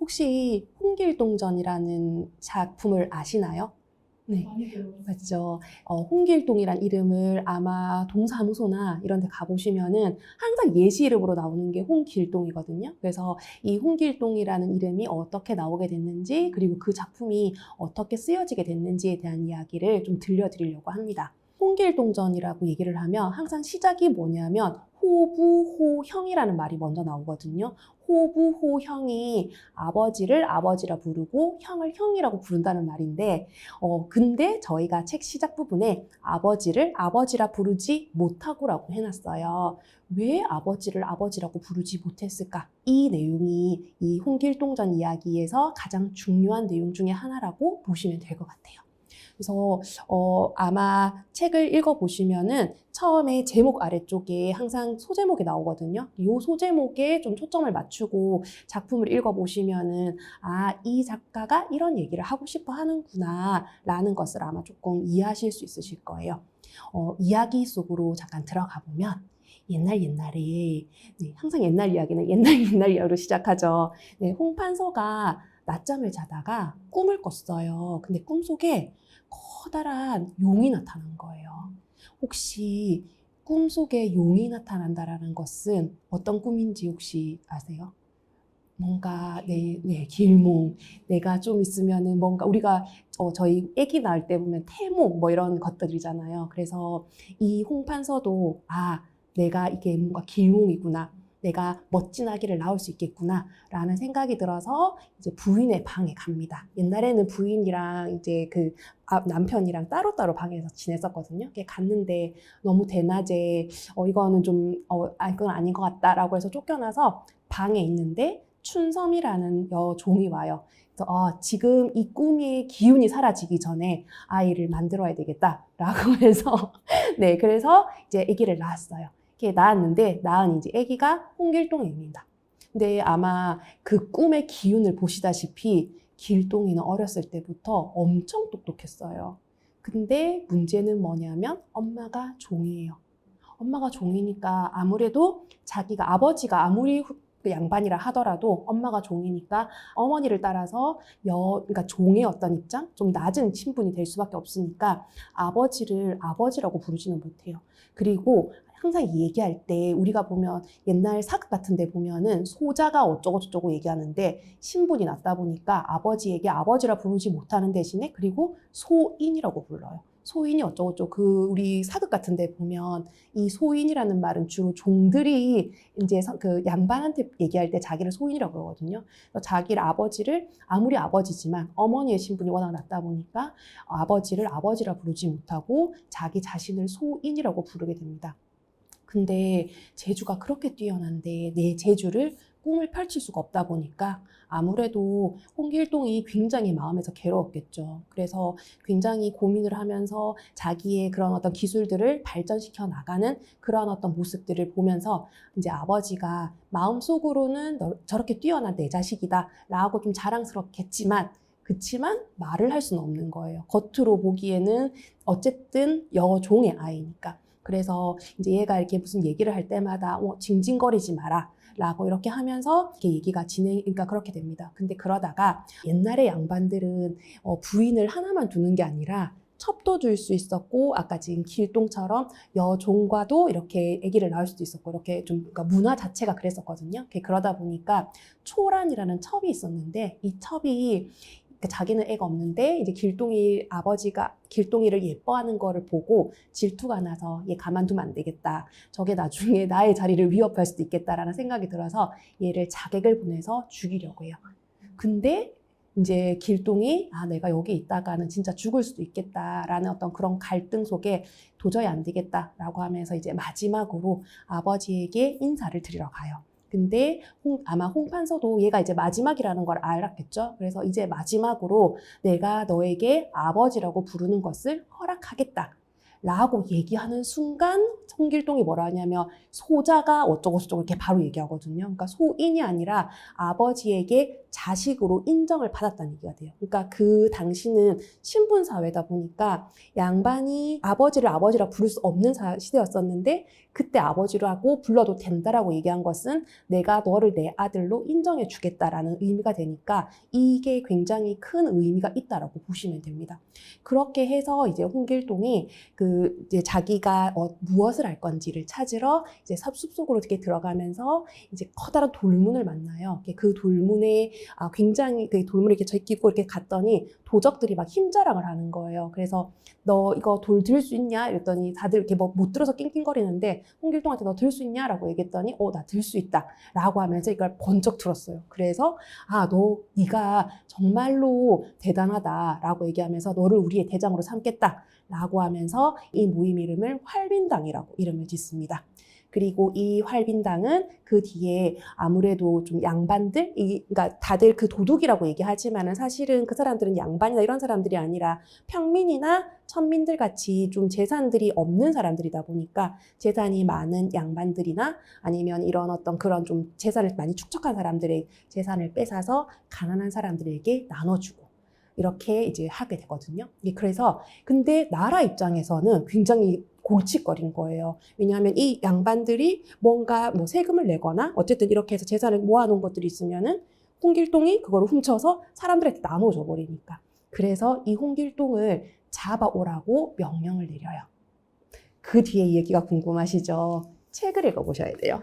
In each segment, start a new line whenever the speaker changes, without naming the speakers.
혹시 홍길동전이라는 작품을 아시나요? 네,
많이 들어봤어요.
맞죠. 홍길동이란 이름을 아마 동사무소나 이런 데 가보시면은 항상 예시 이름으로 나오는 게 홍길동이거든요. 그래서 이 홍길동이라는 이름이 어떻게 나오게 됐는지, 그리고 그 작품이 어떻게 쓰여지게 됐는지에 대한 이야기를 좀 들려드리려고 합니다. 홍길동전이라고 얘기를 하면 항상 시작이 뭐냐면 호부호형이라는 말이 먼저 나오거든요. 호부호형이 아버지를 아버지라 부르고 형을 형이라고 부른다는 말인데, 근데 저희가 책 시작 부분에 아버지를 아버지라 부르지 못하고라고 해놨어요. 왜 아버지를 아버지라고 부르지 못했을까? 이 내용이 이 홍길동전 이야기에서 가장 중요한 내용 중에 하나라고 보시면 될 것 같아요. 그래서 아마 책을 읽어보시면은 처음에 제목 아래쪽에 항상 소제목이 나오거든요. 이 소제목에 좀 초점을 맞추고 작품을 읽어보시면은 이 작가가 이런 얘기를 하고 싶어 하는구나 라는 것을 아마 조금 이해하실 수 있으실 거예요. 이야기 속으로 잠깐 들어가 보면 옛날에 항상 옛날 이야기는 옛날 이야기로 시작하죠. 홍판서가 낮잠을 자다가 꿈을 꿨어요. 근데 꿈속에 커다란 용이 나타난 거예요. 혹시 꿈속에 용이 나타난다라는 것은 어떤 꿈인지 혹시 아세요? 뭔가 길몽. 내가 좀 있으면은 뭔가 우리가 저희 아기 낳을 때 보면 태몽 뭐 이런 것들이잖아요. 그래서 이 홍판서도 내가 이게 뭔가 길몽이구나. 내가 멋진 아기를 낳을 수 있겠구나 라는 생각이 들어서 이제 부인의 방에 갑니다. 옛날에는 부인이랑 이제 그 남편이랑 따로따로 방에서 지냈었거든요. 갔는데 너무 대낮에 이거는 좀 이건 아닌 것 같다라고 해서 쫓겨나서 방에 있는데 춘섬이라는 여종이 와요. 그래서 지금 이 꿈의 기운이 사라지기 전에 아이를 만들어야 되겠다라고 해서 그래서 이제 아기를 낳았어요. 이렇게 낳았는데 낳은 이제 아기가 홍길동입니다. 근데 아마 그 꿈의 기운을 보시다시피 길동이는 어렸을 때부터 엄청 똑똑했어요. 근데 문제는 뭐냐면 엄마가 종이에요. 엄마가 종이니까 아무래도 자기가 아버지가 아무리 양반이라 하더라도 엄마가 종이니까 어머니를 따라서 그러니까 종의 어떤 입장? 좀 낮은 신분이 될 수밖에 없으니까 아버지를 아버지라고 부르지는 못해요. 그리고 항상 얘기할 때 우리가 보면 옛날 사극 같은 데 보면은 소자가 어쩌고 저쩌고 얘기하는데 신분이 낮다 보니까 아버지에게 아버지라 부르지 못하는 대신에 그리고 소인이라고 불러요. 소인이 어쩌고저쩌고 우리 사극 같은 데 보면 이 소인이라는 말은 주로 종들이 이제 그 양반한테 얘기할 때 자기를 소인이라고 그러거든요. 그래서 자기를 아버지를 아무리 아버지지만 어머니의 신분이 워낙 낮다 보니까 아버지를 아버지라 부르지 못하고 자기 자신을 소인이라고 부르게 됩니다. 근데 재주가 그렇게 뛰어난데 내 재주를 꿈을 펼칠 수가 없다 보니까 아무래도 홍길동이 굉장히 마음에서 괴로웠겠죠. 그래서 굉장히 고민을 하면서 자기의 그런 어떤 기술들을 발전시켜 나가는 그런 어떤 모습들을 보면서 이제 아버지가 마음속으로는 저렇게 뛰어난 내 자식이다 라고 좀 자랑스럽겠지만 그치만 말을 할 수는 없는 거예요. 겉으로 보기에는 어쨌든 여종의 아이니까. 그래서 이제 얘가 이렇게 무슨 얘기를 할 때마다 징징거리지 마라 라고 이렇게 하면서 이렇게 얘기가 그러니까 그렇게 됩니다. 근데 그러다가 옛날의 양반들은 부인을 하나만 두는 게 아니라 첩도 줄 수 있었고 아까 지금 길동처럼 여종과도 이렇게 아기를 낳을 수도 있었고 이렇게 좀 그러니까 문화 자체가 그랬었거든요. 그러다 보니까 초란이라는 첩이 있었는데 이 첩이 자기는 애가 없는데 이제 아버지가 길동이를 예뻐하는 거를 보고 질투가 나서 얘 가만두면 안 되겠다. 저게 나중에 나의 자리를 위협할 수도 있겠다라는 생각이 들어서 얘를 자객을 보내서 죽이려고 해요. 근데 이제 길동이 내가 여기 있다가는 진짜 죽을 수도 있겠다라는 어떤 그런 갈등 속에 도저히 안 되겠다라고 하면서 이제 마지막으로 아버지에게 인사를 드리러 가요. 근데 아마 홍판서도 얘가 이제 마지막이라는 걸 알았겠죠. 그래서 이제 마지막으로 내가 너에게 아버지라고 부르는 것을 허락하겠다 라고 얘기하는 순간 홍길동이 뭐라 하냐면 소자가 어쩌고 저쩌고 이렇게 바로 얘기하거든요. 그러니까 소인이 아니라 아버지에게 자식으로 인정을 받았다는 얘기가 돼요. 그러니까 그 당시는 신분 사회다 보니까 양반이 아버지를 아버지라 부를 수 없는 시대였었는데 그때 아버지라고 불러도 된다라고 얘기한 것은 내가 너를 내 아들로 인정해 주겠다라는 의미가 되니까 이게 굉장히 큰 의미가 있다라고 보시면 됩니다. 그렇게 해서 이제 홍길동이 이제 자기가 무엇을 할 건지를 찾으러 이제 숲속으로 이렇게 들어가면서 이제 커다란 돌문을 만나요. 그 돌문에 굉장히 그 돌문을 이렇게 제끼고 이렇게 갔더니 도적들이 막 힘자랑을 하는 거예요. 그래서 너 이거 돌 들 수 있냐? 이랬더니 다들 이렇게 뭐 못 들어서 낑낑거리는데 홍길동한테 너 들 수 있냐? 라고 얘기했더니 나 들 수 있다 라고 하면서 이걸 번쩍 들었어요. 그래서 네가 정말로 대단하다 라고 얘기하면서 너를 우리의 대장으로 삼겠다 라고 하면서 이 모임 이름을 활빈당이라고 이름을 짓습니다. 그리고 이 활빈당은 그 뒤에 아무래도 좀 양반들, 그러니까 다들 그 도둑이라고 얘기하지만은 사실은 그 사람들은 양반이나 이런 사람들이 아니라 평민이나 천민들 같이 좀 재산들이 없는 사람들이다 보니까 재산이 많은 양반들이나 아니면 이런 어떤 그런 좀 재산을 많이 축적한 사람들의 재산을 뺏어서 가난한 사람들에게 나눠주고 이렇게 이제 하게 되거든요. 그래서 근데 나라 입장에서는 굉장히 골칫거린 거예요. 왜냐하면 이 양반들이 뭔가 뭐 세금을 내거나 어쨌든 이렇게 해서 재산을 모아놓은 것들이 있으면은 홍길동이 그걸 훔쳐서 사람들한테 나눠줘 버리니까. 그래서 이 홍길동을 잡아오라고 명령을 내려요. 그 뒤에 얘기가 궁금하시죠? 책을 읽어보셔야 돼요.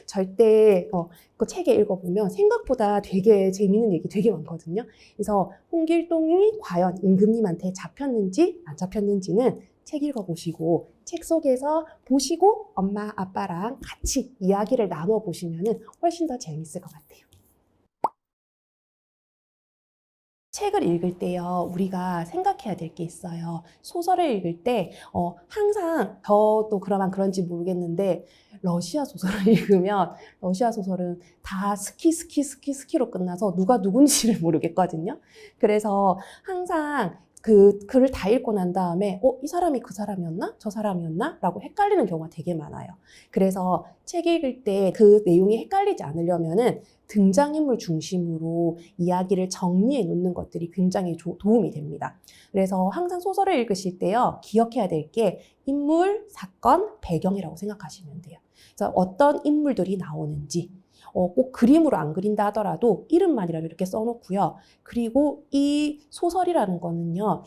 절대 그 책에 읽어보면 생각보다 되게 재미있는 얘기 되게 많거든요. 그래서 홍길동이 과연 임금님한테 잡혔는지 안 잡혔는지는 책 읽어보시고 책 속에서 보시고 엄마 아빠랑 같이 이야기를 나눠보시면 훨씬 더 재밌을 것 같아요. 책을 읽을 때요, 우리가 생각해야 될 게 있어요. 소설을 읽을 때 항상 저도 그런지 모르겠는데 러시아 소설을 읽으면 러시아 소설은 다 스키로 끝나서 누가 누군지를 모르겠거든요. 그래서 항상 그 글을 다 읽고 난 다음에 이 사람이 그 사람이었나? 저 사람이었나? 라고 헷갈리는 경우가 되게 많아요. 그래서 책 읽을 때 그 내용이 헷갈리지 않으려면은 등장인물 중심으로 이야기를 정리해 놓는 것들이 굉장히 도움이 됩니다. 그래서 항상 소설을 읽으실 때요, 기억해야 될 게 인물, 사건, 배경이라고 생각하시면 돼요. 그래서 어떤 인물들이 나오는지, 꼭 그림으로 안 그린다 하더라도 이름만이라도 이렇게 써놓고요. 그리고 이 소설이라는 거는요,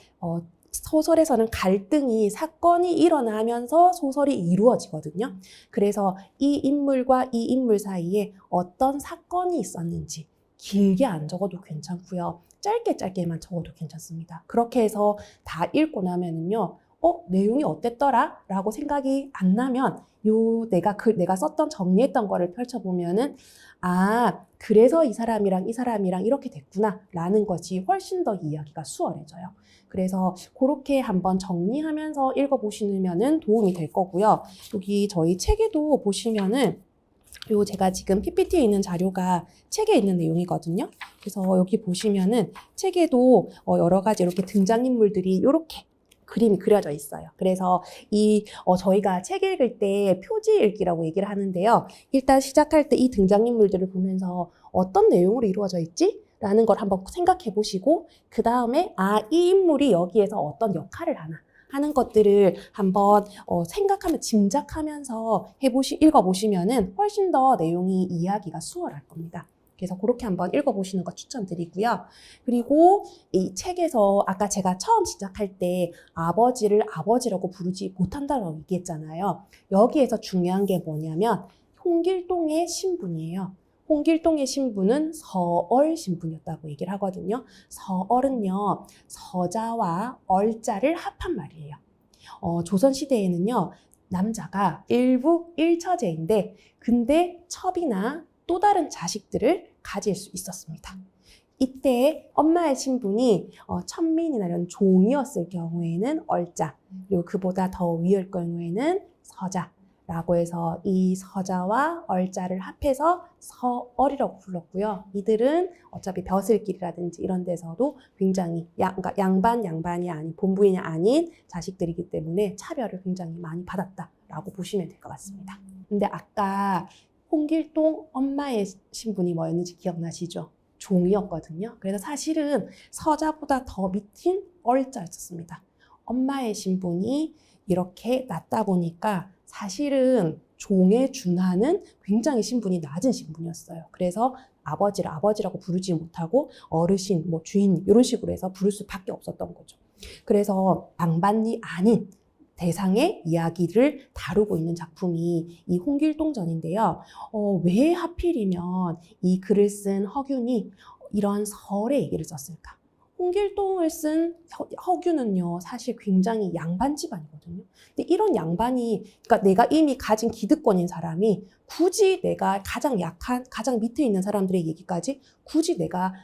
소설에서는 갈등이 사건이 일어나면서 소설이 이루어지거든요. 그래서 이 인물과 이 인물 사이에 어떤 사건이 있었는지 길게 안 적어도 괜찮고요. 짧게만 적어도 괜찮습니다. 그렇게 해서 다 읽고 나면은요, 내용이 어땠더라? 라고 생각이 안 나면 내가 썼던 정리했던 거를 펼쳐보면은 그래서 이 사람이랑 이렇게 됐구나 라는 것이 훨씬 더 이야기가 수월해져요. 그래서 그렇게 한번 정리하면서 읽어보시면 도움이 될 거고요. 여기 저희 책에도 보시면은 제가 지금 PPT에 있는 자료가 책에 있는 내용이거든요. 그래서 여기 보시면은 책에도 여러 가지 이렇게 등장인물들이 이렇게 그림이 그려져 있어요. 그래서 저희가 책 읽을 때 표지 읽기라고 얘기를 하는데요. 일단 시작할 때 이 등장인물들을 보면서 어떤 내용으로 이루어져 있지? 라는 걸 한번 생각해 보시고 그 다음에 이 인물이 여기에서 어떤 역할을 하는 것들을 한번 생각하면 짐작하면서 읽어보시면은 훨씬 더 내용이 이해하기가 수월할 겁니다. 그래서 그렇게 한번 읽어보시는 거 추천드리고요. 그리고 이 책에서 아까 제가 처음 시작할 때 아버지를 아버지라고 부르지 못한다고 얘기했잖아요. 여기에서 중요한 게 뭐냐면 홍길동의 신분이에요. 홍길동의 신분은 서얼 신분이었다고 얘기를 하거든요. 서얼은요, 서자와 얼자를 합한 말이에요. 조선시대에는요, 남자가 일부 일처제인데, 근데 첩이나 또 다른 자식들을 가질 수 있었습니다. 이때 엄마의 신분이 천민이나 이런 종이었을 경우에는 얼자, 그리고 그보다 더 위일 경우에는 서자, 라고 해서 이 서자와 얼자를 합해서 서얼이라고 불렀고요. 이들은 어차피 벼슬길이라든지 이런 데서도 굉장히 그러니까 양반이 아닌 본부인이 아닌 자식들이기 때문에 차별을 굉장히 많이 받았다라고 보시면 될 것 같습니다. 근데 아까 홍길동 엄마의 신분이 뭐였는지 기억나시죠? 종이었거든요. 그래서 사실은 서자보다 더 밑인 얼자였습니다. 엄마의 신분이 이렇게 낮다 보니까 사실은 종에 준하는 굉장히 신분이 낮은 신분이었어요. 그래서 아버지를 아버지라고 부르지 못하고 어르신, 뭐 주인 이런 식으로 해서 부를 수밖에 없었던 거죠. 그래서 양반이 아닌 대상의 이야기를 다루고 있는 작품이 이 홍길동전인데요. 왜 하필이면 이 글을 쓴 허균이 이런 설의 얘기를 썼을까? 홍길동을 쓴 허균은요, 사실 굉장히 양반 집안이거든요. 근데 이런 양반이, 그러니까 내가 이미 가진 기득권인 사람이 굳이 내가 가장 약한, 가장 밑에 있는 사람들의 얘기까지 굳이 내가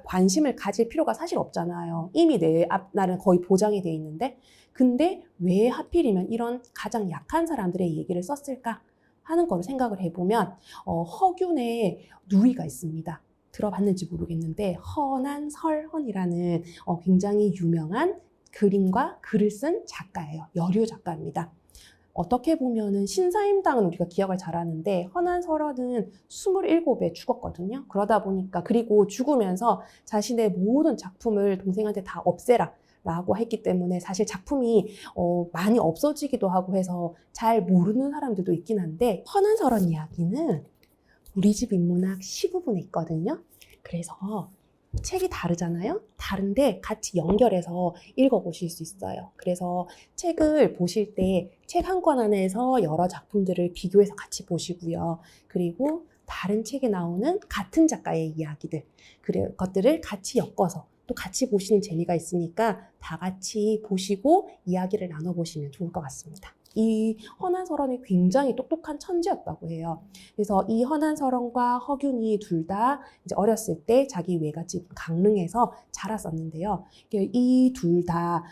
관심을 가질 필요가 사실 없잖아요. 이미 내 앞날은 거의 보장이 돼 있는데. 근데 왜 하필이면 이런 가장 약한 사람들의 얘기를 썼을까 하는 거를 생각을 해보면 허균의 누이가 있습니다. 들어봤는지 모르겠는데 허난설헌이라는 굉장히 유명한 그림과 글을 쓴 작가예요. 여류 작가입니다. 어떻게 보면은 신사임당은 우리가 기억을 잘하는데 허난설헌은 27에 죽었거든요. 그러다 보니까 그리고 죽으면서 자신의 모든 작품을 동생한테 다 없애라 라고 했기 때문에 사실 작품이 많이 없어지기도 하고 해서 잘 모르는 사람들도 있긴 한데 허난설헌 이야기는 우리 집 인문학 15분에 있거든요. 그래서 책이 다르잖아요. 다른데 같이 연결해서 읽어보실 수 있어요. 그래서 책을 보실 때 책 한 권 안에서 여러 작품들을 비교해서 같이 보시고요. 그리고 다른 책에 나오는 같은 작가의 이야기들, 것들을 같이 엮어서 또 같이 보시는 재미가 있으니까 다 같이 보시고 이야기를 나눠보시면 좋을 것 같습니다. 이 허난설헌이 굉장히 똑똑한 천재였다고 해요. 그래서 이 허난설헌과 허균이 둘 다 이제 어렸을 때 자기 외갓집 강릉에서 자랐었는데요. 이 둘 다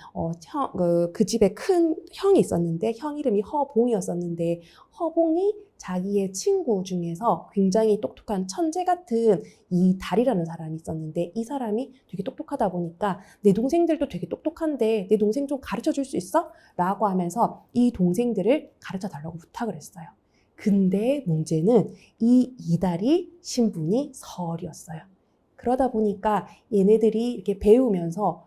그 집에 큰 형이 있었는데 형 이름이 허봉이었었는데 허봉이 자기의 친구 중에서 굉장히 똑똑한 천재 같은 이달이라는 사람이 있었는데 이 사람이 되게 똑똑하다 보니까 내 동생들도 되게 똑똑한데 내 동생 좀 가르쳐 줄 수 있어? 라고 하면서 이 동생들을 가르쳐 달라고 부탁을 했어요. 근데 문제는 이 이달이 신분이 설이었어요. 그러다 보니까 얘네들이 이렇게 배우면서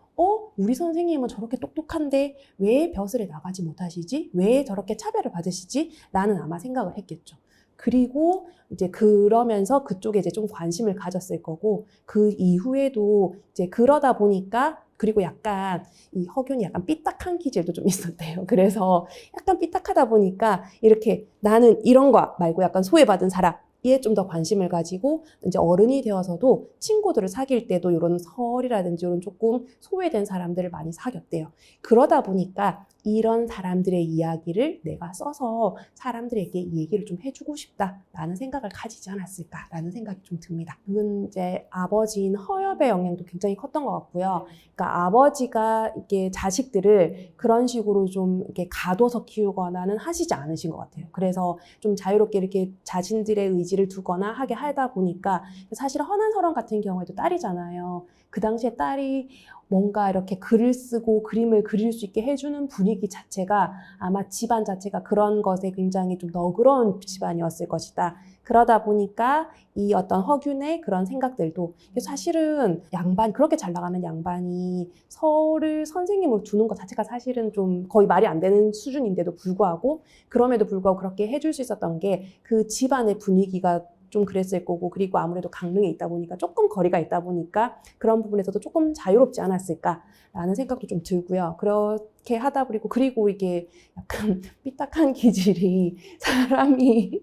우리 선생님은 저렇게 똑똑한데 왜 벼슬에 나가지 못하시지? 왜 저렇게 차별을 받으시지? 라는 아마 생각을 했겠죠. 그리고 이제 그러면서 그쪽에 이제 좀 관심을 가졌을 거고 그 이후에도 이제 그러다 보니까 그리고 약간 이 허균이 약간 삐딱한 기질도 좀 있었대요. 그래서 약간 삐딱하다 보니까 이렇게 나는 이런 거 말고 약간 소외받은 사람 에 좀 더 관심을 가지고 이제 어른이 되어서도 친구들을 사귈 때도 이런 설이라든지 이런 조금 소외된 사람들을 많이 사귀었대요. 그러다 보니까 이런 사람들의 이야기를 내가 써서 사람들에게 이 얘기를 좀 해주고 싶다라는 생각을 가지지 않았을까라는 생각이 좀 듭니다. 그건 이제 아버지인 허엽의 영향도 굉장히 컸던 것 같고요. 그러니까 아버지가 이렇게 자식들을 그런 식으로 좀 이렇게 가둬서 키우거나는 하시지 않으신 것 같아요. 그래서 좀 자유롭게 이렇게 자신들의 의지를 두거나 하게 하다 보니까 사실 허난설헌 같은 경우에도 딸이잖아요. 그 당시에 딸이 뭔가 이렇게 글을 쓰고 그림을 그릴 수 있게 해주는 분위기 자체가 아마 집안 자체가 그런 것에 굉장히 좀 너그러운 집안이었을 것이다. 그러다 보니까 이 어떤 허균의 그런 생각들도 사실은 양반, 그렇게 잘 나가는 양반이 서를 선생님으로 두는 것 자체가 사실은 좀 거의 말이 안 되는 수준인데도 불구하고 그럼에도 불구하고 그렇게 해줄 수 있었던 게 그 집안의 분위기가 좀 그랬을 거고 그리고 아무래도 강릉에 있다 보니까 조금 거리가 있다 보니까 그런 부분에서도 조금 자유롭지 않았을까라는 생각도 좀 들고요. 그렇게 하다 보니까 그리고 이게 약간 삐딱한 기질이 사람이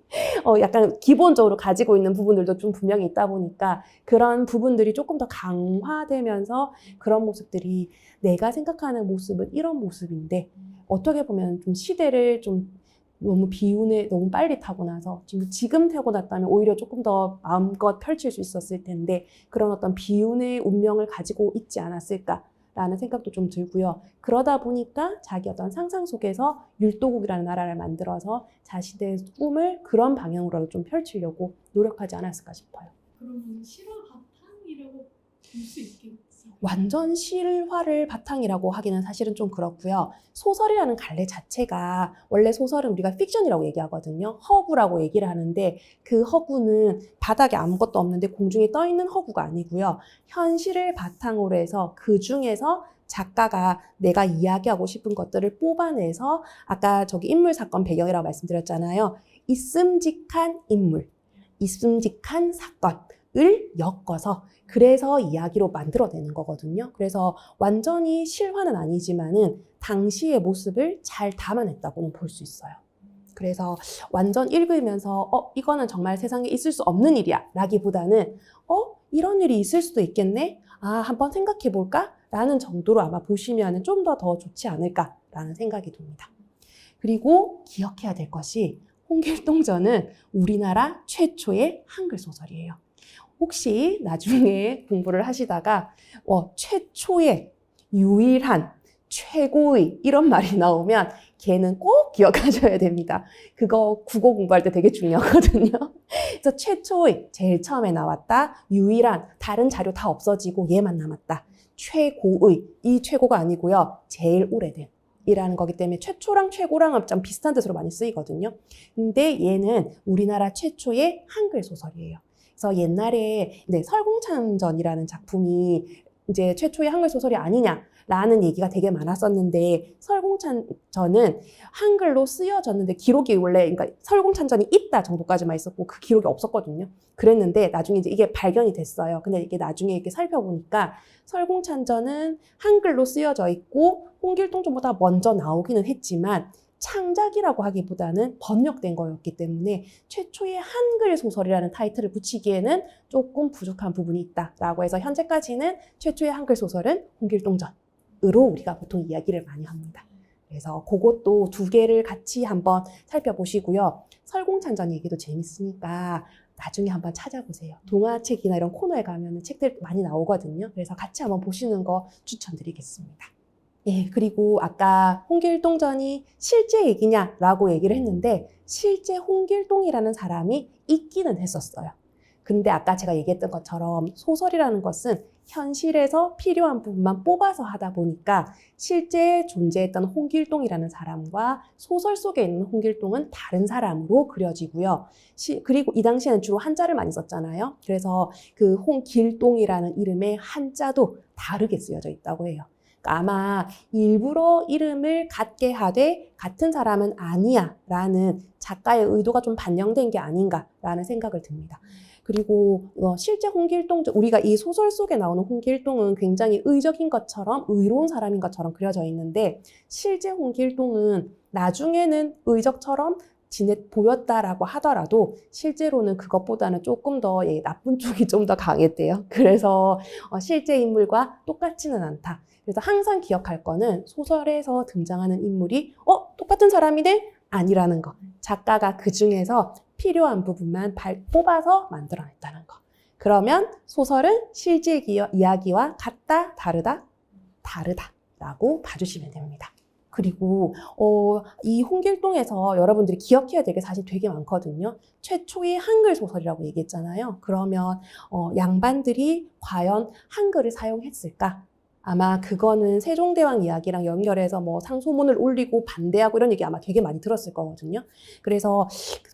약간 기본적으로 가지고 있는 부분들도 좀 분명히 있다 보니까 그런 부분들이 조금 더 강화되면서 그런 모습들이 내가 생각하는 모습은 이런 모습인데 어떻게 보면 좀 시대를 좀 너무 비운에 너무 빨리 타고 나서 지금 타고 났다면 오히려 조금 더 마음껏 펼칠 수 있었을 텐데 그런 어떤 비운의 운명을 가지고 있지 않았을까 라는 생각도 좀 들고요. 그러다 보니까 자기 어떤 상상 속에서 율도국이라는 나라를 만들어서 자신의 꿈을 그런 방향으로 좀 펼치려고 노력하지 않았을까 싶어요.
그러면 실화 바탕이라고 볼 수 있겠어요?
완전 실화를 바탕이라고 하기는 사실은 좀 그렇고요. 소설이라는 갈래 자체가 원래 소설은 우리가 픽션이라고 얘기하거든요. 허구라고 얘기를 하는데 그 허구는 바닥에 아무것도 없는데 공중에 떠 있는 허구가 아니고요. 현실을 바탕으로 해서 그 중에서 작가가 내가 이야기하고 싶은 것들을 뽑아내서 아까 저기 인물 사건 배경이라고 말씀드렸잖아요. 있음직한 인물, 있음직한 사건을 엮어서 그래서 이야기로 만들어내는 거거든요. 그래서 완전히 실화는 아니지만은 당시의 모습을 잘 담아냈다고는 볼 수 있어요. 그래서 완전 읽으면서 이거는 정말 세상에 있을 수 없는 일이야 라기보다는 이런 일이 있을 수도 있겠네? 한번 생각해 볼까? 라는 정도로 아마 보시면 좀 더 좋지 않을까라는 생각이 듭니다. 그리고 기억해야 될 것이 홍길동전은 우리나라 최초의 한글 소설이에요. 혹시 나중에 공부를 하시다가 최초의, 유일한, 최고의 이런 말이 나오면 걔는 꼭 기억하셔야 됩니다. 그거 국어 공부할 때 되게 중요하거든요. 그래서 최초의, 제일 처음에 나왔다. 유일한, 다른 자료 다 없어지고 얘만 남았다. 최고의, 이 최고가 아니고요. 제일 오래된. 이라는 거기 때문에 최초랑 최고랑은 좀 비슷한 뜻으로 많이 쓰이거든요. 근데 얘는 우리나라 최초의 한글 소설이에요. 그래서 옛날에 설공찬전이라는 작품이 이제 최초의 한글 소설이 아니냐라는 얘기가 되게 많았었는데 설공찬전은 한글로 쓰여졌는데 기록이 원래 그러니까 설공찬전이 있다 정도까지만 있었고 그 기록이 없었거든요. 그랬는데 나중에 이제 이게 발견이 됐어요. 근데 이게 나중에 이렇게 살펴보니까 설공찬전은 한글로 쓰여져 있고 홍길동전보다 먼저 나오기는 했지만 창작이라고 하기보다는 번역된 거였기 때문에 최초의 한글 소설이라는 타이틀을 붙이기에는 조금 부족한 부분이 있다라고 해서 현재까지는 최초의 한글 소설은 홍길동전으로 우리가 보통 이야기를 많이 합니다. 그래서 그것도 두 개를 같이 한번 살펴보시고요. 설공찬전 얘기도 재밌으니까 나중에 한번 찾아보세요. 동화책이나 이런 코너에 가면 책들 많이 나오거든요. 그래서 같이 한번 보시는 거 추천드리겠습니다. 예, 그리고 아까 홍길동전이 실제 얘기냐라고 얘기를 했는데 실제 홍길동이라는 사람이 있기는 했었어요. 근데 아까 제가 얘기했던 것처럼 소설이라는 것은 현실에서 필요한 부분만 뽑아서 하다 보니까 실제 존재했던 홍길동이라는 사람과 소설 속에 있는 홍길동은 다른 사람으로 그려지고요. 그리고 이 당시에는 주로 한자를 많이 썼잖아요. 그래서 그 홍길동이라는 이름의 한자도 다르게 쓰여져 있다고 해요. 아마 일부러 이름을 같게 하되 같은 사람은 아니야 라는 작가의 의도가 좀 반영된 게 아닌가라는 생각을 듭니다. 그리고 실제 홍길동, 우리가 이 소설 속에 나오는 홍길동은 굉장히 의적인 것처럼 의로운 사람인 것처럼 그려져 있는데 실제 홍길동은 나중에는 의적처럼 보였다라고 하더라도 실제로는 그것보다는 조금 더 나쁜 쪽이 좀 더 강했대요. 그래서 실제 인물과 똑같지는 않다. 그래서 항상 기억할 거는 소설에서 등장하는 인물이 똑같은 사람이네? 아니라는 거. 작가가 그 중에서 필요한 부분만 뽑아서 만들어냈다는 거. 그러면 소설은 실제 이야기와 같다, 다르다? 다르다라고 봐주시면 됩니다. 그리고 이 홍길동에서 여러분들이 기억해야 될 게 사실 되게 많거든요. 최초의 한글 소설이라고 얘기했잖아요. 그러면 양반들이 과연 한글을 사용했을까? 아마 그거는 세종대왕 이야기랑 연결해서 뭐 상소문을 올리고 반대하고 이런 얘기 아마 되게 많이 들었을 거거든요. 그래서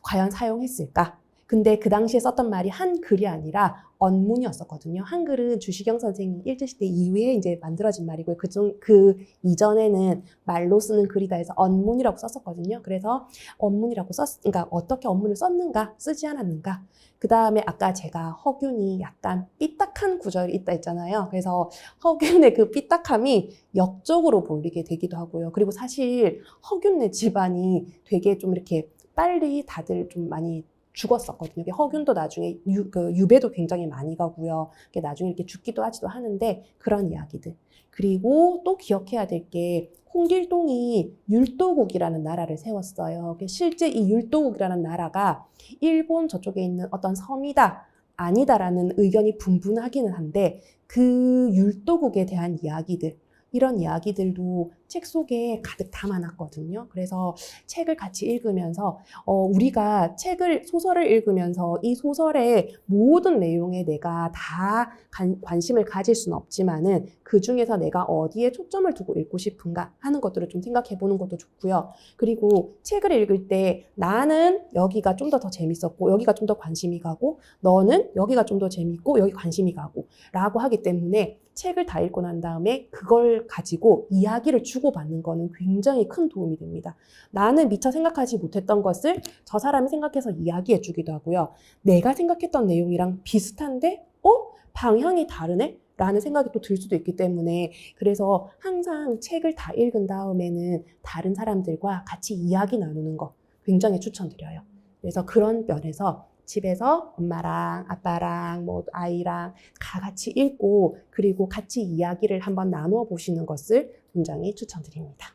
과연 사용했을까? 근데 그 당시에 썼던 말이 한글이 아니라 언문이었었거든요. 한글은 주시경 선생님 일제시대 이후에 이제 만들어진 말이고요. 그 이전에는 말로 쓰는 글이다 해서 언문이라고 썼었거든요. 그래서 언문이라고 그러니까 어떻게 언문을 썼는가, 쓰지 않았는가. 그 다음에 아까 제가 허균이 약간 삐딱한 구절이 있다 했잖아요. 그래서 허균의 그 삐딱함이 역적으로 몰리게 되기도 하고요. 그리고 사실 허균네 집안이 되게 좀 이렇게 빨리 다들 좀 많이 죽었었거든요. 허균도 나중에 유배도 굉장히 많이 가고요. 나중에 이렇게 죽기도 하지도 하는데 그런 이야기들. 그리고 또 기억해야 될 게 홍길동이 율도국이라는 나라를 세웠어요. 실제 이 율도국이라는 나라가 일본 저쪽에 있는 어떤 섬이다, 아니다라는 의견이 분분하기는 한데 그 율도국에 대한 이야기들, 이런 이야기들도 책 속에 가득 담아놨거든요. 그래서 책을 같이 읽으면서 우리가 소설을 읽으면서 이 소설의 모든 내용에 내가 다 관심을 가질 수는 없지만은 그 중에서 내가 어디에 초점을 두고 읽고 싶은가 하는 것들을 좀 생각해 보는 것도 좋고요. 그리고 책을 읽을 때 나는 여기가 좀 더 재밌었고 여기가 좀 더 관심이 가고 너는 여기가 좀 더 재밌고 여기 관심이 가고 라고 하기 때문에 책을 다 읽고 난 다음에 그걸 가지고 이야기를 주고받는 거는 굉장히 큰 도움이 됩니다. 나는 미처 생각하지 못했던 것을 저 사람이 생각해서 이야기해 주기도 하고요. 내가 생각했던 내용이랑 비슷한데 방향이 다르네? 라는 생각이 또 들 수도 있기 때문에 그래서 항상 책을 다 읽은 다음에는 다른 사람들과 같이 이야기 나누는 거 굉장히 추천드려요. 그래서 그런 면에서 집에서 엄마랑 아빠랑 뭐 아이랑 다 같이 읽고 그리고 같이 이야기를 한번 나누어 보시는 것을 굉장히 추천드립니다.